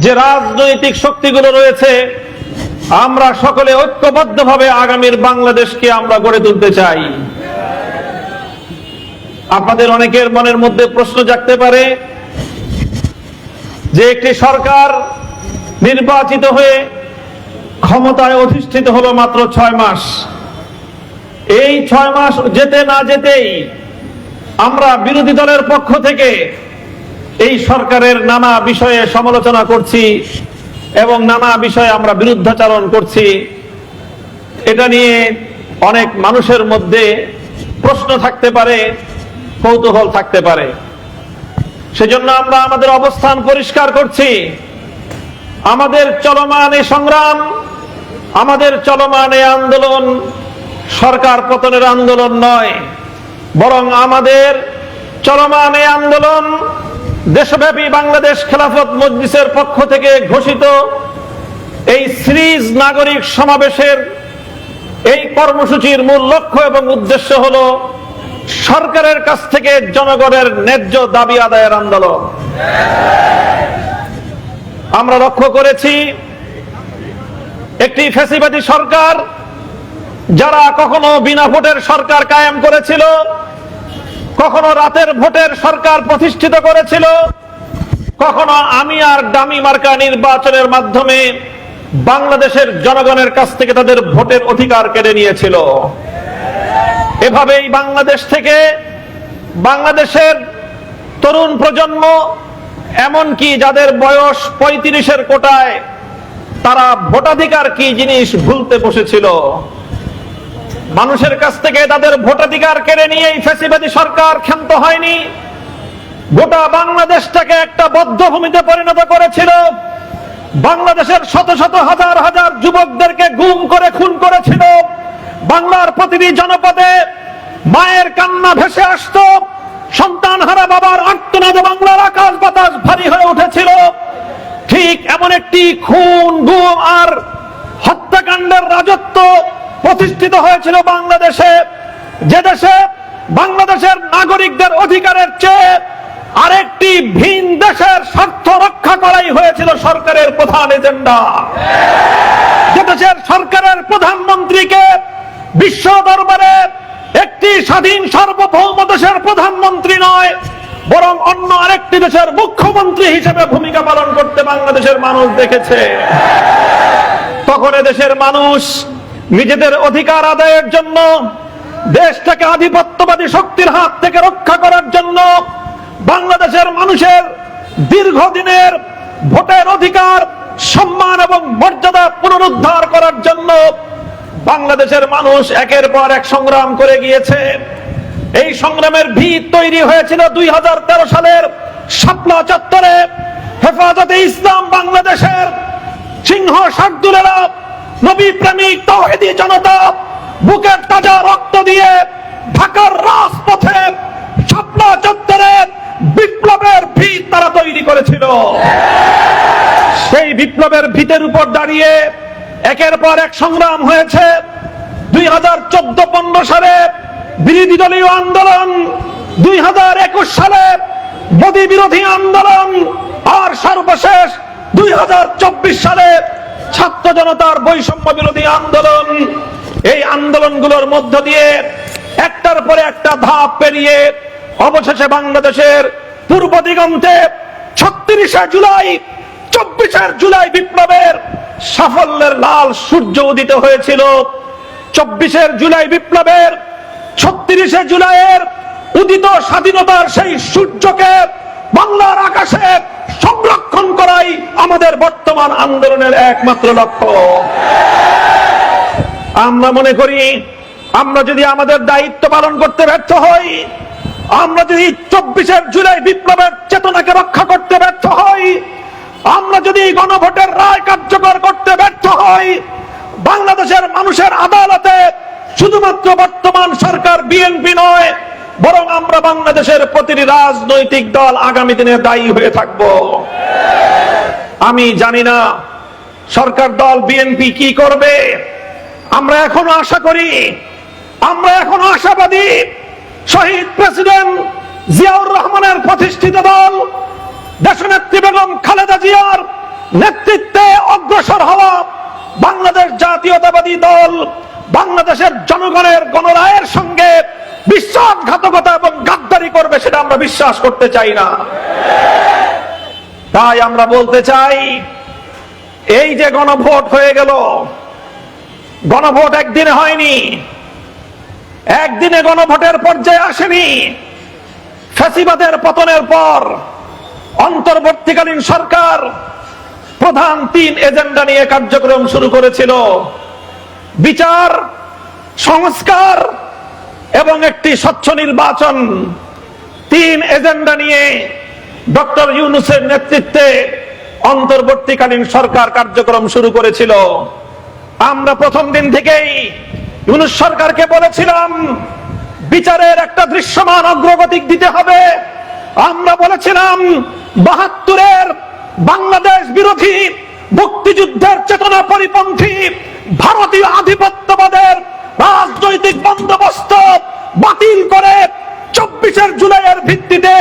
যে রাজনৈতিক শক্তিগুলো রয়েছে, আমরা সকলে ঐক্যবদ্ধভাবে আগামীর বাংলাদেশকে আমরা গড়ে তুলতে চাই। আপনাদের অনেকের মনের মধ্যে প্রশ্ন জাগতে পারে যে একটি সরকার নির্বাচিত হয়ে ক্ষমতায় অধিষ্ঠিত হলো মাত্র 6 মাস। এই 6 মাস যেতে না যেতেই আমরা বিরোধী দলের পক্ষ থেকে এই সরকারের নানা বিষয়ে সমালোচনা করছি এবং নানা বিষয়ে আমরা বিরুদ্ধাচরণ করছি। এটা নিয়ে অনেক মানুষের মধ্যে প্রশ্ন থাকতে পারে, কৌতূহল থাকতে পারে। সেজন্য আমরা আমাদের অবস্থান পরিষ্কার করছি। আমাদের চলমান এই সংগ্রাম, আমাদের চলমান এই আন্দোলন সরকার পতনের আন্দোলন নয়, বরং আমাদের চলমান এই আন্দোলন দেশব্যাপী বাংলাদেশ খেলাফত মজলিসের পক্ষ থেকে ঘোষিত এই সিরিজ নাগরিক সমাবেশের এই কর্মসূচির মূল লক্ষ্য এবং উদ্দেশ্য হলো সরকারের কাছ থেকে জনগণের ন্যায্য দাবি আদায়ের আন্দোলন। আমরা লক্ষ্য করেছি একটি ফ্যাসিবাদী সরকার, যারা কখনো বিনা ভোটের সরকার কায়েম করেছিল, কখনো রাতের ভোটের সরকার প্রতিষ্ঠিত করেছিল, কখনো আমি আর ডামি মার্কা নির্বাচনের মাধ্যমে বাংলাদেশের জনগণের কাছ থেকে তাদের ভোটের অধিকার কেড়ে নিয়েছিল। এভাবেই বাংলাদেশ থেকে বাংলাদেশের তরুণ প্রজন্ম, এমনকি যাদের বয়স 35-এর কোটায়, তারা ভোটাধিকার কি জিনিস ভুলতে বসেছিল। মানুষের কাছ থেকে তাদের ভোটাধিকার কেড়ে নিয়ে এই ফ্যাসিবাদী সরকার ক্ষান্ত হয়নি, গোটা বাংলাদেশটাকে একটা বদ্ধভূমিতে পরিণত করেছিল। বাংলাদেশের শত শত হাজার হাজার যুবকদেরকে গুম করে খুন করেছিল। বাংলার প্রতিটি জনপদে মায়ের কান্না ভেসে আসতো, সন্তানহারা বাবার আর্তনাদে বাংলার আকাশ বাতাস ভারী হয়ে উঠেছিল। ঠিক এমন একটি খুন, গুম আর হত্যাকাণ্ডের রাজত্ব প্রতিষ্ঠিত হয়েছিল বাংলাদেশে, যে দেশে বাংলাদেশের নাগরিকদের অধিকারের চেয়ে আরেকটি ভিন দেশের স্বার্থ রক্ষা করাই হয়েছিল সরকারের প্রধান এজেন্ডা। যে দেশের সরকারের প্রধানমন্ত্রীকে বিশ্ব দরবারে একটি স্বাধীন সার্বভৌম দেশের প্রধানমন্ত্রী নয়, বরং অন্য আরেকটি দেশের মুখ্যমন্ত্রী হিসেবে ভূমিকা পালন করতে বাংলাদেশের মানুষ দেখেছে। তখন দেশের মানুষ নিজেদের অধিকার আদায়ের জন্য, দেশটাকে আধিপত্যবাদী শক্তির হাত থেকে রক্ষা করার জন্য, বাংলাদেশের মানুষের দীর্ঘদিনের ভোটের অধিকার, সম্মান এবং মর্যাদা পুনরুদ্ধার করার জন্য বাংলাদেশের মানুষ একের পর এক সংগ্রাম করে গিয়েছে। এই সংগ্রামের ভিত তৈরি হয়েছিল 2013 সালের শাপলা চত্বরে। হেফাজতে ইসলাম বাংলাদেশের সিংহ শার্দুলেরা, নবী প্রেমিক তাওহীদি জনতা বুকের তাজা রক্ত দিয়ে ঢাকার রাজপথে শাপলা চত্বরে বিপ্লবের ভিত তারা তৈরি করেছিল। সেই বিপ্লবের ভিতের উপর দাঁড়িয়ে একের পর এক সংগ্রাম হয়েছে। 2014-15 সালে বিরোধী দলীয় আন্দোলন, 2021 সালে মোদী বিরোধী আন্দোলন, আর সর্বশেষ 2024 সালে ছাত্র জনতার বৈষম্য বিরোধী আন্দোলন। এই আন্দোলনগুলোর মধ্য দিয়ে একটার পরে একটা ধাপ পেরিয়ে অবশেষে বাংলাদেশের পূর্ব দিগন্তে 36শে জুলাই, 24 জুলাই বিপ্লবের সাফল্যের লাল সূর্য উদিত হয়েছিল। 24 জুলাই বিপ্লবের 36শে জুলাইয়ের উদিত স্বাধীনতার সেই সূর্যকে বাংলার আকাশে সংরক্ষণ করাই আমাদের বর্তমান আন্দোলনের একমাত্র লক্ষ্য। আমরা মনে করি, আমরা যদি আমাদের দায়িত্ব পালন করতে ব্যর্থ হই, আমরা যদি 24 জুলাই বিপ্লবের চেতনাকে রক্ষা করতে ব্যর্থ হই, আমরা যদি গণভোটের রায় কার্যকর করতে ব্যর্থ হই, বাংলাদেশের মানুষের আদালতে শুধুমাত্র বর্তমান সরকার বিএনপি নয়, বরং আমরা বাংলাদেশের প্রতিটি রাজনৈতিক দল আগামী দিনে দায়ী হয়ে থাকব। আমি জানি না সরকার দল বিএনপি কি করবে। আমরা এখনো আশা করি, আমরা এখনো আশাবাদী, শহীদ প্রেসিডেন্ট জিয়াউর রহমানের প্রতিষ্ঠিত দল, দেশনেত্রী বেগম খালেদা জিয়ার নেতৃত্বে অগ্রসর হওয়া বাংলাদেশ জাতীয়তাবাদী দল বাংলাদেশের জনগণের গণরায়ের সঙ্গে বিশ্বাসঘাতকতা এবং গাদ্দারি করবে, সেটা আমরা বিশ্বাস করতে চাই না। তাই আমরা বলতে চাই, এই যে গণভোট হয়ে গেল, গণভোট একদিনে হয়নি, একদিনে গণভোটের পর্যায়ে আসেনি। ফ্যাসিবাদের পতনের পর অন্তর্বর্তীকালীন সরকার প্রধান 3 এজেন্ডা নিয়ে কার্যক্রম শুরু করেছিল: বিচার, সংস্কার এবং একটি স্বচ্ছ নির্বাচন। 3 এজেন্ডা নিয়ে ডক্টর ইউনূসের নেতৃত্বে অন্তর্বর্তীকালীন সরকার কার্যক্রম শুরু করেছিল। আমরা প্রথম দিন থেকেই ইউনূস সরকারকে বলেছিলাম, বিচারের একটা দৃশ্যমান অগ্রগতি দিতে হবে। আমরা বলেছিলাম, ৭২-এর বাংলাদেশ বিরোধী মুক্তিযুদ্ধের চেতনা পরিপন্থী ভারতীয় আধিপত্যবাদের রাজনৈতিক বন্দোবস্ত বাতিল করে ২৪ জুলাইয়ের ভিত্তিতে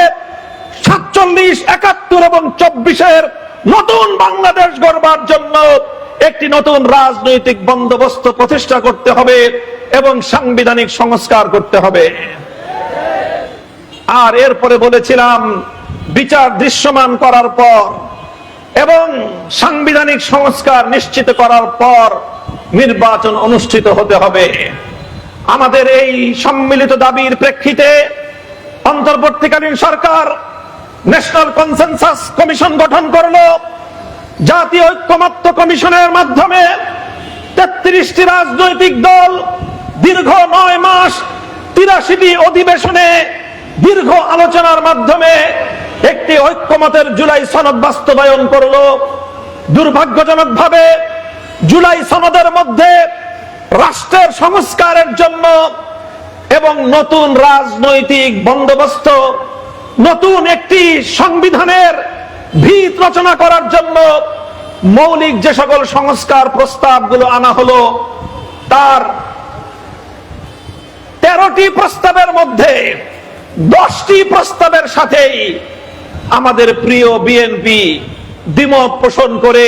৪৭, ৭১ এবং ২৪-এর নতুন বাংলাদেশ গড়বার জন্য একটি নতুন রাজনৈতিক বন্দোবস্ত প্রতিষ্ঠা করতে হবে এবং সাংবিধানিক সংস্কার করতে হবে। আর এরপরে বলেছিলাম, বিচার দৃশ্যমান করার পর এবং সাংবিধানিক সংস্কার নিশ্চিত করার পর নির্বাচন অনুষ্ঠিত হতে হবে। আমাদের এই সম্মিলিত দাবির প্রেক্ষিতে অন্তর্বর্তীকালীন সরকার ন্যাশনাল কনসেনসাস কমিশন গঠন করলো। জাতীয় ঐক্যমত্য কমিশনের মাধ্যমে ৩৩টি রাজনৈতিক দল দীর্ঘ ৯ মাস ৮৩টি অধিবেশনে দীর্ঘ আলোচনার মাধ্যমে একটি ঐক্যমতের জুলাই সনদ বাস্তবায়ন করলো। দুর্ভাগ্যজনকভাবে জুলাই সনদের মধ্যে রাষ্ট্রের সংস্কারের জন্য এবং নতুন রাজনৈতিক বন্দোবস্ত, নতুন একটি সংবিধানের ভিত রচনা করার জন্য মৌলিক যে সকল সংস্কার প্রস্তাবগুলো আনা হলো, তার 13টি প্রস্তাবের মধ্যে 10টি প্রস্তাবের সাথেই আমাদের প্রিয় বিএনপি দ্বিমত পোষণ করে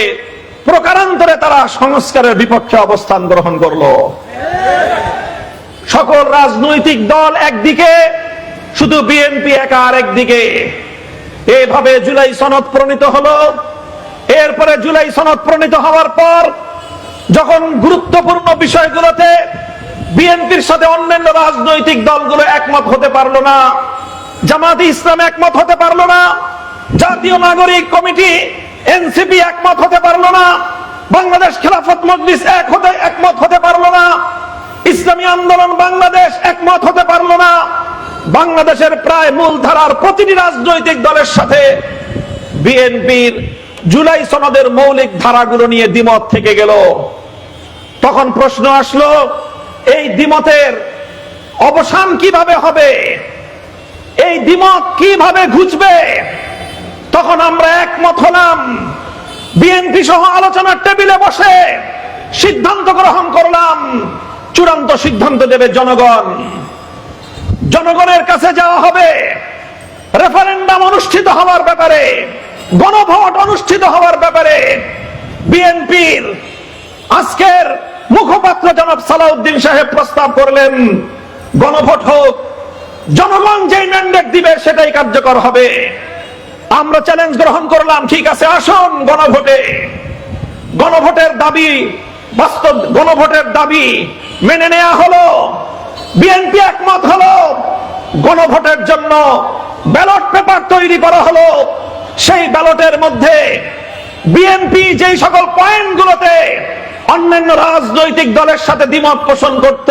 প্রকারান্তরে তারা সংস্কারের বিপক্ষে অবস্থান গ্রহণ করলো। সকল রাজনৈতিক দল একদিকে, শুধু বিএনপি একা আরেকদিকে। এভাবে জুলাই সনদ প্রণীত হলো। এরপরে জুলাই সনদ প্রণীত হওয়ার পর যখন গুরুত্বপূর্ণ বিষয়গুলোতে বিএনপির সাথে অন্যান্য রাজনৈতিক দলগুলো একমত হতে পারলো না, জামায়াতে ইসলাম একমত হতে পারলো না, জাতীয় নাগরিক কমিটি এনসিপি একমত হতে পারলো না, বাংলাদেশ খেলাফত মজলিস একমত হতে পারলো না, ইসলামী আন্দোলন বাংলাদেশ একমত হতে পারলো না, বাংলাদেশের প্রায় মূলধারার প্রতিটি রাজনৈতিক দলের সাথে বিএনপির জুলাই সনদের মৌলিক ধারাগুলো নিয়ে দ্বিমত থেকে গেল। তখন প্রশ্ন আসলো, এই দ্বিমতের অবসান কিভাবে হবে, এই দ্বিমত কিভাবে ঘুচবে? তখন আমরা একমত হলাম, বিএনপি সহ আলোচনার টেবিলে বসে সিদ্ধান্ত গ্রহণ করলাম, চূড়ান্ত সিদ্ধান্ত দেবে জনগণ। জনগণের কাছে যাওয়া হবে, রেফারেন্ডাম অনুষ্ঠিত হওয়ার ব্যাপারে, গণভোট অনুষ্ঠিত হওয়ার ব্যাপারে। বিএনপির আজকের মুখপাত্র জনাব সালাউদ্দিন সাহেব প্রস্তাব করলেন, গণভোট হোক, জনগণ যেই ম্যান্ডেট দিবে সেটাই কার্যকর হবে। আমরা চ্যালেঞ্জ গ্রহণ করলাম, ঠিক আছে, আসুন গণভোটে। গণভোটের দাবি, বাস্তব গণভোটের দাবি মেনে নেওয়া হলো। বিএনপি একমত হলো, গণভোটের জন্য ব্যালট পেপার তৈরি করা হলো। সেই ব্যালটের মধ্যে বিএনপি যেই সকল পয়েন্টগুলোতে অন্যান্য রাজনৈতিক দলের সাথে দ্বিমত পোষণ করত,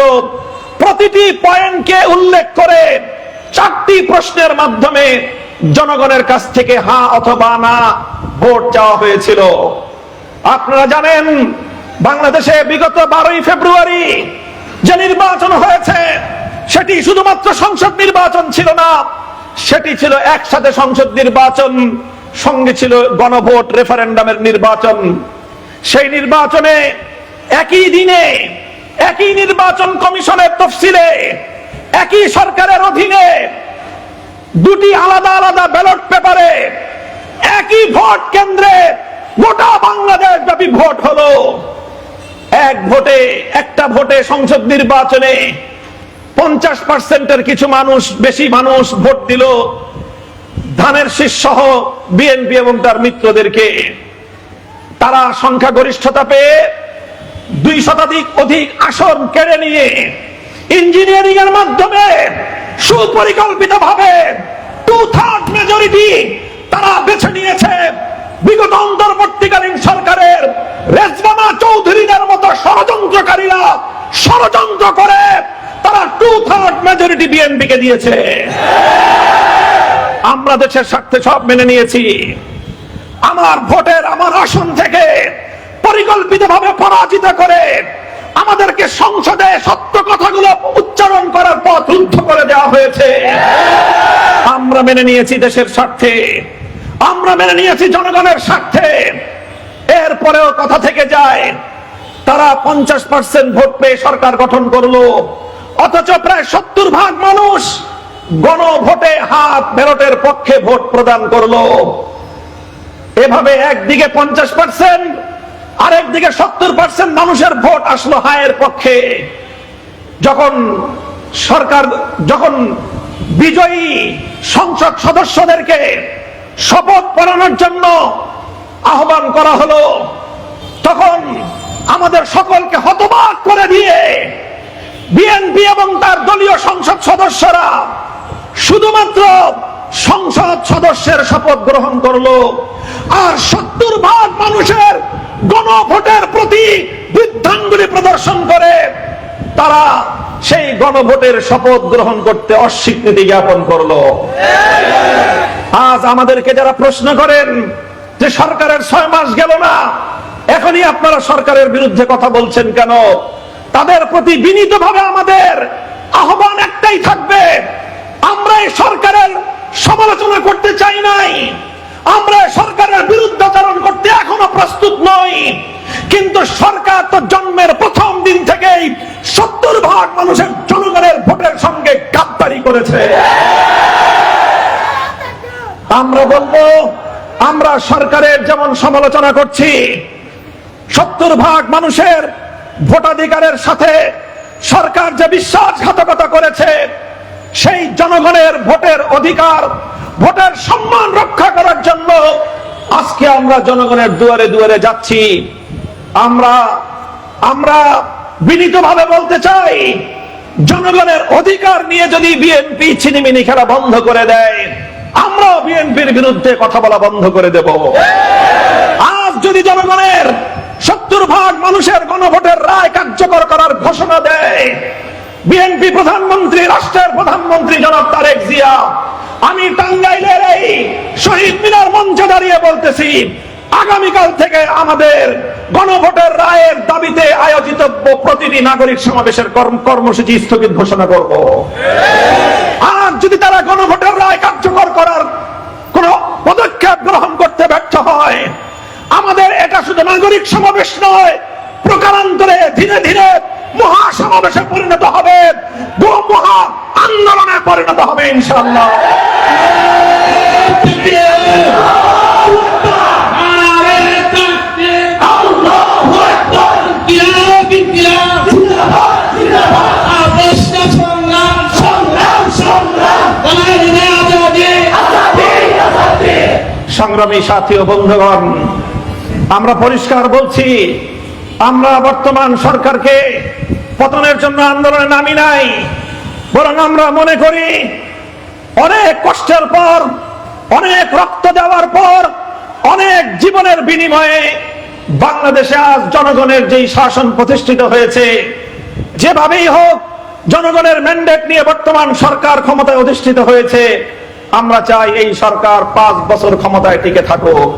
প্রতিটি পয়েন্টকে উল্লেখ করে 4টি প্রশ্নের মাধ্যমে জনগণের কাছ থেকে হ্যাঁ অথবা না ভোট চাওয়া হয়েছিল। আপনারা জানেন, বাংলাদেশে বিগত 12ই ফেব্রুয়ারি যে নির্বাচন হয়েছে, সেটি শুধুমাত্র সংসদ নির্বাচন ছিল না, সেটি ছিল একসাথে সংসদ নির্বাচন, সঙ্গে ছিল গণভোট, রেফারেন্ডামের নির্বাচন। সেই নির্বাচনে একই দিনে, একই নির্বাচন কমিশনের তফসিলে, একই সরকারের অধীনে 2টি আলাদা আলাদা ব্যালট পেপারে একই ভোট কেন্দ্রে গোটা বাংলাদেশ ব্যাপী ভোট হলো। একটা ভোটে সংসদ নির্বাচনে 50%-এর কিছু মানুষ, বেশি মানুষ ভোট দিল ধানের শীষ সহ বিএনপি এবং তার মিত্রদেরকে। তারা সংখ্যাগরিষ্ঠতা পেয়ে 2 শতাধিক অধিক আসন কেড়ে নিয়ে ইঞ্জিনিয়ারিং এর মাধ্যমে সুপরিকল্পিতভাবে 2/3 মেজরিটি তারা বেছে নিয়েছে। বিগত অন্তর্বর্তীকালীন সরকারের রেজওয়ানা চৌধুরীদের মতো ষড়যন্ত্রকারীরা ষড়যন্ত্র করে তারা 2/3 মেজরিটি বিএনপিকে দিয়েছে। আমরা দেশের স্বার্থে সব মেনে নিয়েছি। আমার ভোটের আমার আসন থেকে পরিকল্পিতভাবে পরাজিত করে আমাদেরকে সংসদে সত্য কথাগুলো উচ্চারণ করার পথ রুদ্ধ করে দেওয়া হয়েছে। আমরা মেনে নিয়েছি দেশের স্বার্থে, আমরা মেনে নিয়েছি জনগণের স্বার্থে। এরপরেও কথা থেকে যায়, তারা 50% ভোট পেয়ে সরকার গঠন করলো, অথচ প্রায় 70% মানুষ গণভোটে হাত ব্যালটের পক্ষে ভোট প্রদান করলো। এভাবে একদিকে 50%, আরেকদিকে 70% মানুষের ভোট আসলো হায়ের পক্ষে। যখন বিজয়ী সংসদ সদস্যদেরকে শপথ পড়ানোর জন্য আহ্বান করা হলো, তখন আমাদের সকলকে হতবাক করে দিয়ে বিএনপি এবং তার দলীয় সংসদ সদস্যরা শুধুমাত্র সংসদ সদস্যের শপথ গ্রহণ করলো, আর 70% মানুষের গণভোটের প্রতি বৃদ্ধাঙ্গুলি প্রদর্শন করে তারা সেই গণভোটের শপথ গ্রহণ করতে অস্বীকৃতি জ্ঞাপন করলো। আজ আমাদেরকে যারা প্রশ্ন করেন যে সরকারের 6 মাস গেল না, এখনই আপনারা সরকারের বিরুদ্ধে কথা বলছেন কেন, তাদের প্রতি বিনীতভাবে আমাদের আহ্বান একটাই থাকবে, আমরা এই সরকারের সমালোচনা করতে চাই নাই, আমরা সরকারের বিরুদ্ধাচরণ করতে এখনো প্রস্তুত নই, কিন্তু সরকার তো জন্মের প্রথম দিন থেকেই 70% মানুষের জনগণের ভোটের সঙ্গে গাদ্দারি করেছে। আমরা বলবো, আমরা সরকারের যেমন সমালোচনা করছি, 70% মানুষের ভোটাধিকারের সাথে সরকার যে বিশ্বাসঘাতকতা করেছে, সেই জনগণের ভোটের অধিকার, ভোটের সম্মান রক্ষা করার জন্য আজকে আমরা জনগণের দুয়ারে দুয়ারে যাচ্ছি। আমরা বিনীতভাবে বলতে চাই, জনগণের অধিকার নিয়ে যদি বিএনপি ছিনিমিনি খেলা বন্ধ করে দেয়, আমরাও বিএনপির বিরুদ্ধে কথা বলা বন্ধ করে দেব। আজ যদি জনগণের 70% মানুষের গণভোটের রায় কার্যকর করার ঘোষণা দেয় বিএনপি প্রধানমন্ত্রী, রাষ্ট্রের প্রধানমন্ত্রী জনাব তারেক জিয়া, আমি টাঙ্গাইলের এই শহীদ মিনার মঞ্চে দাঁড়িয়ে বলতেছি, আগামীকাল থেকে আমাদের গণভোটের রায়ের দাবিতে আয়োজিত প্রতিটি নাগরিক সমাবেশের কর্মসূচি স্থগিত ঘোষণা করব। আর যদি তারা গণভোটের রায় কার্যকর করার কোন পদক্ষেপ গ্রহণ করতে ব্যর্থ হয়, আমাদের এটা শুধু নাগরিক সমাবেশ নয়, প্রকারান্তরে ধীরে ধীরে মহাসমাবেশে পরিণত হবে, মহা আন্দোলনে পরিণত হবে ইনশাআল্লাহ। সংগ্রামী সাথী ও বন্ধুগণ, আমরা পরিষ্কার বলছি, আমরা বর্তমান সরকারকে পতনের জন্য আন্দোলনে নামি নাই, বরং আমরা মনে করি অনেক কষ্টের পর, অনেক রক্ত দেওয়ার পর, অনেক জীবনের বিনিময়ে বাংলাদেশে আজ জনগণের যেই শাসন প্রতিষ্ঠিত হয়েছে, যেভাবেই হোক জনগণের ম্যান্ডেট নিয়ে বর্তমান সরকার ক্ষমতায় অধিষ্ঠিত হয়েছে, আমরা চাই এই সরকার 5 বছর ক্ষমতায় টিকে থাকুক।